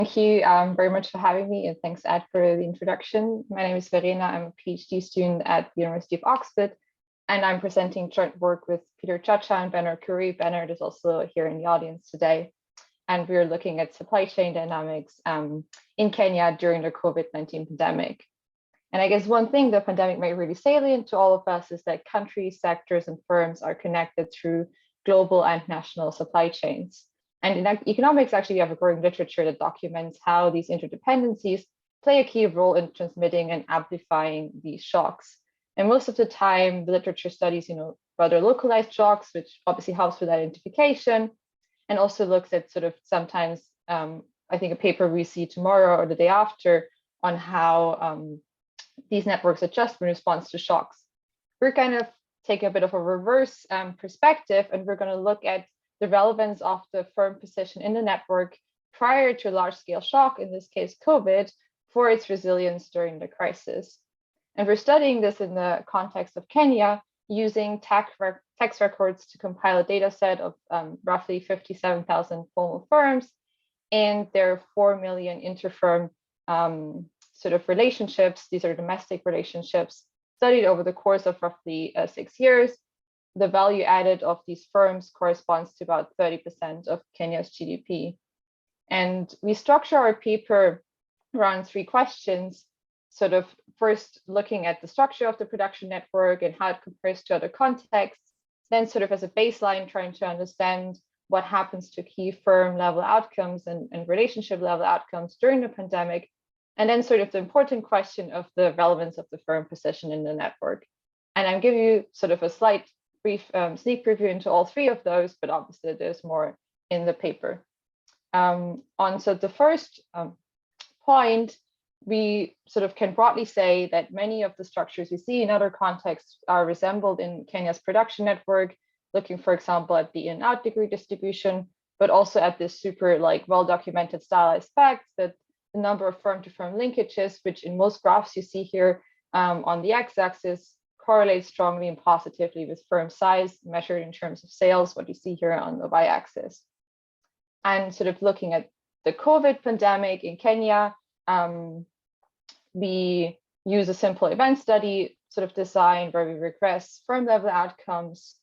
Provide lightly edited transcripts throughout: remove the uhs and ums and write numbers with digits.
Thank you very much for having me, and thanks, Ed, for the introduction. My name is Verena. I'm a PhD student at the University of Oxford, and I'm presenting joint work with Peter Chacha and Bernard Curry. Bernard is also here in the audience today, and we're looking at supply chain dynamics in Kenya during the COVID-19 pandemic. And I guess one thing the pandemic made really salient to all of us is that countries, sectors, and firms are connected through global and national supply chains. And in economics, actually, we have a growing literature that documents how these interdependencies play a key role in transmitting and amplifying these shocks. And most of the time, the literature studies, rather localized shocks, which obviously helps with identification, and also looks at sort of sometimes, I think a paper we see tomorrow or the day after on how these networks adjust in response to shocks. We're kind of taking a bit of a reverse perspective, and we're going to look at the relevance of the firm position in the network prior to a large-scale shock, in this case COVID, for its resilience during the crisis. And we're studying this in the context of Kenya, using tax records to compile a data set of roughly 57,000 formal firms and their 4 million interfirm sort of relationships. These are domestic relationships studied over the course of roughly 6 years. The value added of these firms corresponds to about 30% of Kenya's GDP. And we structure our paper around 3 questions, sort of first looking at the structure of the production network and how it compares to other contexts, then sort of as a baseline, trying to understand what happens to key firm level outcomes and relationship level outcomes during the pandemic, and then sort of the important question of the relevance of the firm position in the network. And I'm giving you sort of a slight brief sneak preview into all 3 of those, but obviously there's more in the paper. So the first point, we sort of can broadly say that many of the structures we see in other contexts are resembled in Kenya's production network, looking, for example, at the in and out degree distribution, but also at this super well-documented stylized fact that the number of firm-to-firm linkages, which in most graphs you see here on the x-axis, correlates strongly and positively with firm size measured in terms of sales, what you see here on the y-axis. And sort of looking at the COVID pandemic in Kenya, we use a simple event study sort of design where we regress firm level outcomes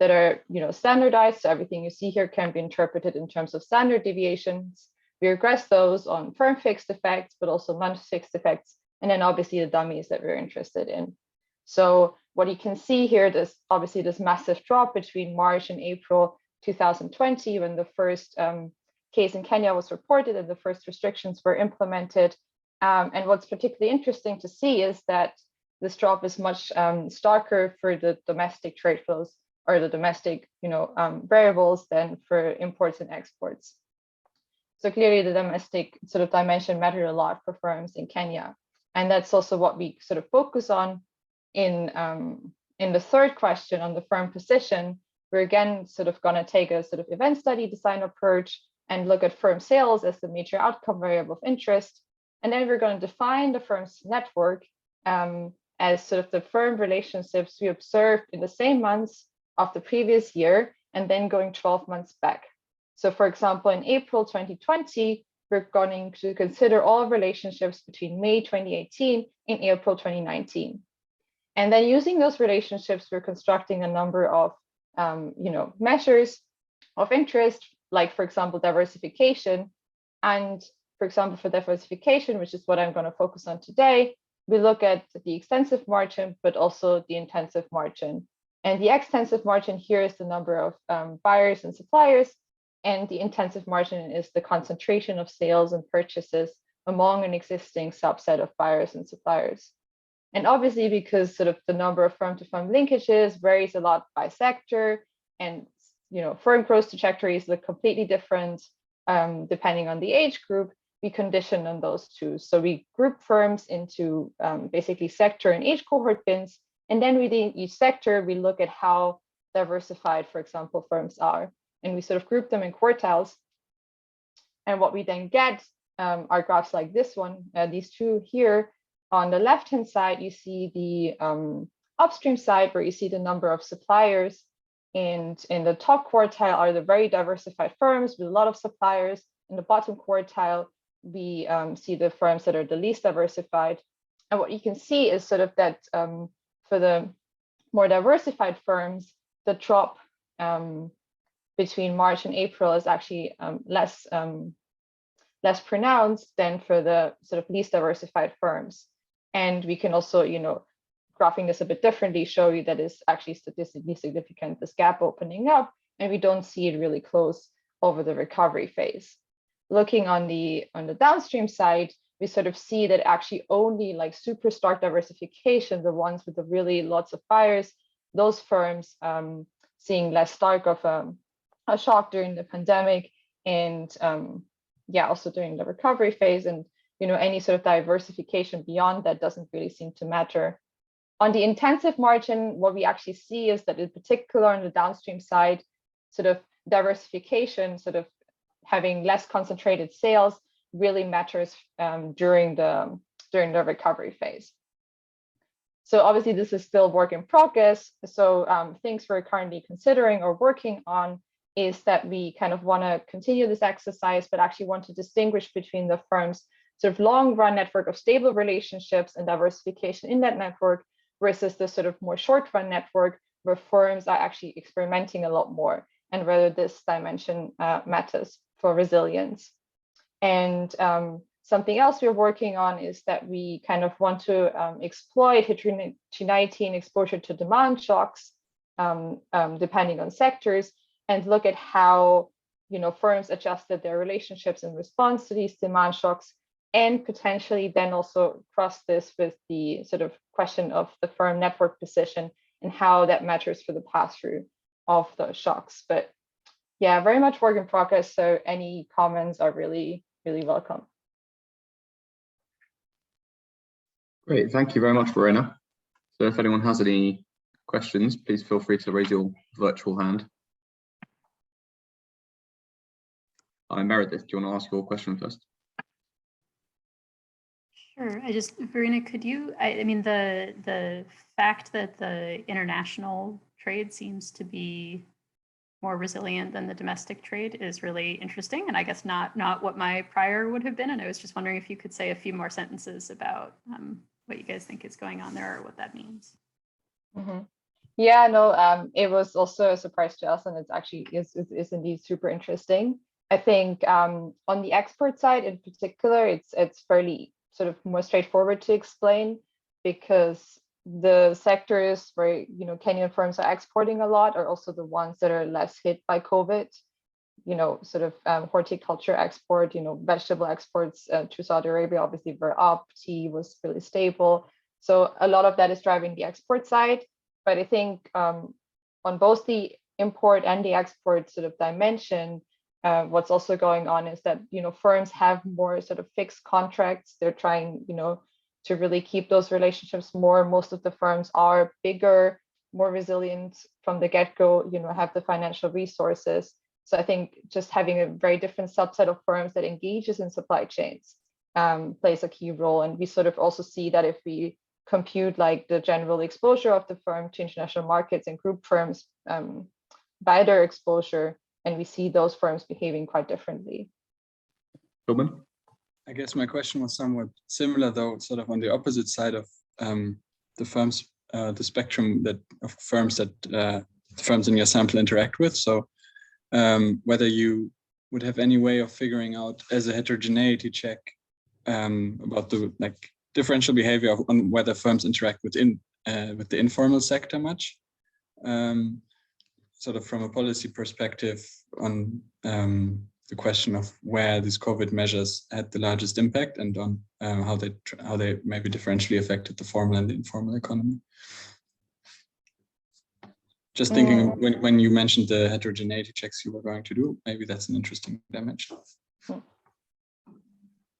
that are standardized. So everything you see here can be interpreted in terms of standard deviations. We regress those on firm fixed effects, but also non-fixed effects, and then obviously the dummies that we're interested in. So what you can see here, there's obviously this massive drop between March and April 2020, when the first case in Kenya was reported and the first restrictions were implemented. And what's particularly interesting to see is that this drop is much starker for the domestic trade flows or the domestic variables than for imports and exports. So clearly the domestic sort of dimension mattered a lot for firms in Kenya. And that's also what we sort of focus on in the third question on the firm position. We're again sort of going to take a sort of event study design approach and look at firm sales as the major outcome variable of interest. And then we're going to define the firm's network as sort of the firm relationships we observed in the same months of the previous year, and then going 12 months back. So for example, in April 2020, we're going to consider all relationships between May 2018 and April 2019. And then using those relationships, we're constructing a number of measures of interest, like, for example, diversification. And for example, for diversification, which is what I'm going to focus on today, we look at the extensive margin, but also the intensive margin. And the extensive margin here is the number of buyers and suppliers, and the intensive margin is the concentration of sales and purchases among an existing subset of buyers and suppliers. And obviously, because sort of the number of firm-to-firm linkages varies a lot by sector, and firm growth trajectories look completely different depending on the age group, we condition on those two. So we group firms into basically sector and age cohort bins, and then within each sector, we look at how diversified, for example, firms are, and we sort of group them in quartiles. And what we then get are graphs like this one, these two here. On the left-hand side, you see the upstream side, where you see the number of suppliers. And in the top quartile are the very diversified firms with a lot of suppliers. In the bottom quartile, we see the firms that are the least diversified. And what you can see is sort of that for the more diversified firms, the drop between March and April is actually less pronounced than for the sort of least diversified firms. And we can also, graphing this a bit differently, show you that is actually statistically significant, this gap opening up, and we don't see it really close over the recovery phase. Looking on the downstream side, we sort of see that actually only like super stark diversification, the ones with the really lots of buyers, those firms seeing less stark of a shock during the pandemic, and also during the recovery phase, and any sort of diversification beyond that doesn't really seem to matter. On the intensive margin, what we actually see is that in particular on the downstream side, sort of diversification, sort of having less concentrated sales really matters during the recovery phase. So obviously this is still work in progress. So things we're currently considering or working on is that we kind of want to continue this exercise, but actually want to distinguish between the firm's sort of long run network of stable relationships and diversification in that network versus the sort of more short run network where firms are actually experimenting a lot more, and whether this dimension matters for resilience. And something else we're working on is that we kind of want to exploit heterogeneity and exposure to demand shocks, depending on sectors, and look at how firms adjusted their relationships in response to these demand shocks, and potentially then also cross this with the sort of question of the firm network position and how that matters for the pass-through of those shocks. But yeah, very much work in progress. So any comments are really, really welcome. Great, thank you very much, Verena. So if anyone has any questions, please feel free to raise your virtual hand. Meredith, do you want to ask your question first? Sure. Verena, could you, I mean, the fact that the international trade seems to be more resilient than the domestic trade is really interesting, and I guess not what my prior would have been. And I was just wondering if you could say a few more sentences about what you guys think is going on there or what that means. Mm-hmm. Yeah, no, it was also a surprise to us, and it's actually is indeed super interesting. I think on the export side in particular, it's fairly sort of more straightforward to explain, because the sectors where Kenyan firms are exporting a lot are also the ones that are less hit by COVID. Sort of horticulture export, vegetable exports to Saudi Arabia obviously were up. Tea was really stable, so a lot of that is driving the export side. But I think on both the import and the export sort of dimension, what's also going on is that firms have more sort of fixed contracts. They're trying to really keep those relationships more. Most of the firms are bigger, more resilient from the get-go, have the financial resources. So I think just having a very different subset of firms that engages in supply chains plays a key role. And we sort of also see that if we compute like the general exposure of the firm to international markets and group firms by their exposure, and we see those firms behaving quite differently. Wiedemann? I guess my question was somewhat similar, though, sort of on the opposite side of the firms, the spectrum of firms that the firms in your sample interact with. So whether you would have any way of figuring out as a heterogeneity check about the differential behavior on whether firms interact with the informal sector much, sort of from a policy perspective on the question of where these COVID measures had the largest impact, and on how they maybe differentially affected the formal and the informal economy. Just thinking when you mentioned the heterogeneity checks you were going to do, maybe that's an interesting dimension.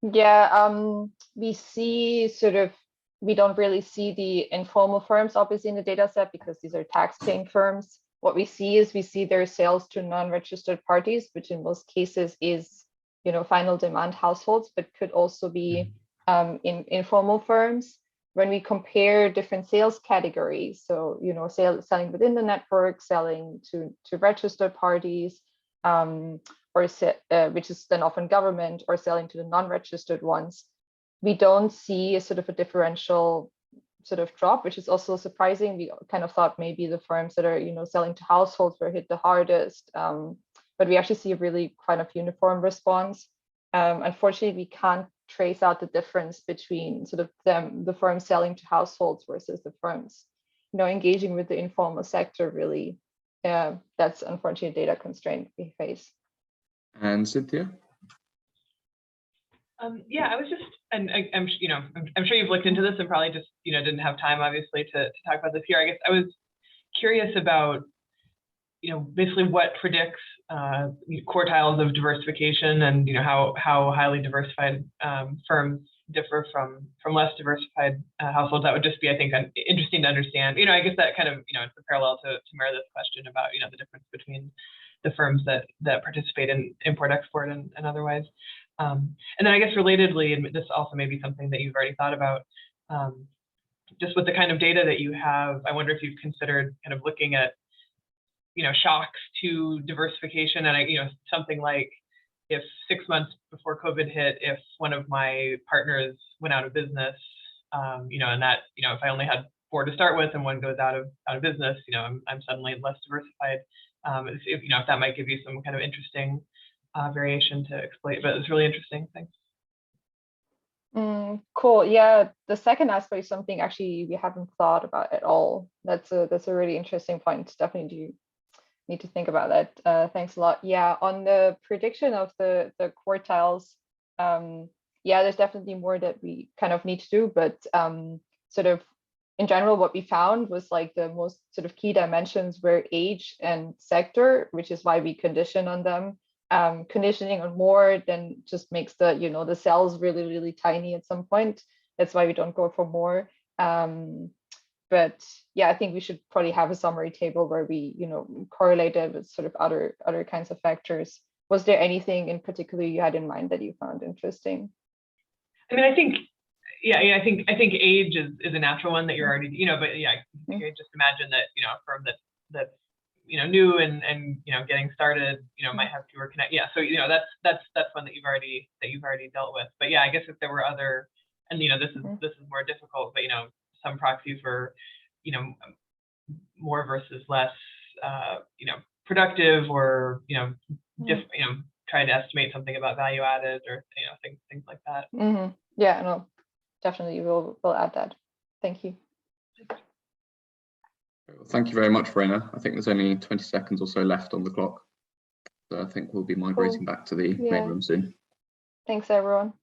Yeah, we don't really see the informal firms obviously in the data set because these are tax-paying firms. What we see their sales to non-registered parties, which in most cases is, final demand households, but could also be in informal firms. When we compare different sales categories, so selling within the network, selling to registered parties, or which is then often government, or selling to the non-registered ones, we don't see a sort of a differential sort of drop, which is also surprising. We kind of thought maybe the firms that are, you know, selling to households were hit the hardest, but we actually see a really kind of uniform response. Unfortunately, we can't trace out the difference between sort of the firms selling to households versus the firms, you know, engaging with the informal sector. Really, that's unfortunately a data constraint we face. And Cynthia? Yeah, I was just, and I'm sure you've looked into this and probably just, you know, didn't have time, obviously, to talk about this here. I guess I was curious about, you know, basically what predicts quartiles of diversification, and, you know, how highly diversified firms differ from less diversified households. That would just be, I think, interesting to understand. You know, I guess that kind of, you know, it's a parallel to Meredith's question about, you know, the difference between the firms that participate in import-export and otherwise. And then I guess relatedly, and this also may be something that you've already thought about, just with the kind of data that you have, I wonder if you've considered kind of looking at, you know, shocks to diversification. And you know, something like, if 6 months before COVID hit, if one of my partners went out of business, you know, and that, you know, if I only had 4 to start with and one goes out of business, you know, I'm suddenly less diversified. If you know, if that might give you some kind of interesting variation to exploit, but it's really interesting. Thanks. Cool. Yeah, the second aspect is something actually we haven't thought about at all. That's a really interesting point. Definitely do need to think about that. Thanks a lot. Yeah, on the prediction of the quartiles, yeah, there's definitely more that we kind of need to do, but sort of in general, what we found was like the most sort of key dimensions were age and sector, which is why we condition on them. Conditioning on more then just makes the, you know, the cells really, really tiny at some point. That's why we don't go for more. But yeah, I think we should probably have a summary table where we, you know, correlate it with sort of other kinds of factors. Was there anything in particular you had in mind that you found interesting? I mean, I think, yeah, I think age is a natural one that you're already, you know, but yeah, I just imagine that, you know, a firm that's you know, new and you know, getting started, you know, might have fewer connect. Yeah, so you know, that's one that you've already dealt with. But yeah, I guess if there were other, and you know, this is more difficult, but you know, some proxies were, you know, more versus less, you know, productive, or you know, just you know, trying to estimate something about value added, or you know, things like that. Yeah, no, definitely we'll add that. Thank you. Thank you very much, Verena. I think there's only 20 seconds or so left on the clock. So I think we'll be migrating back to the main room soon. Thanks, everyone.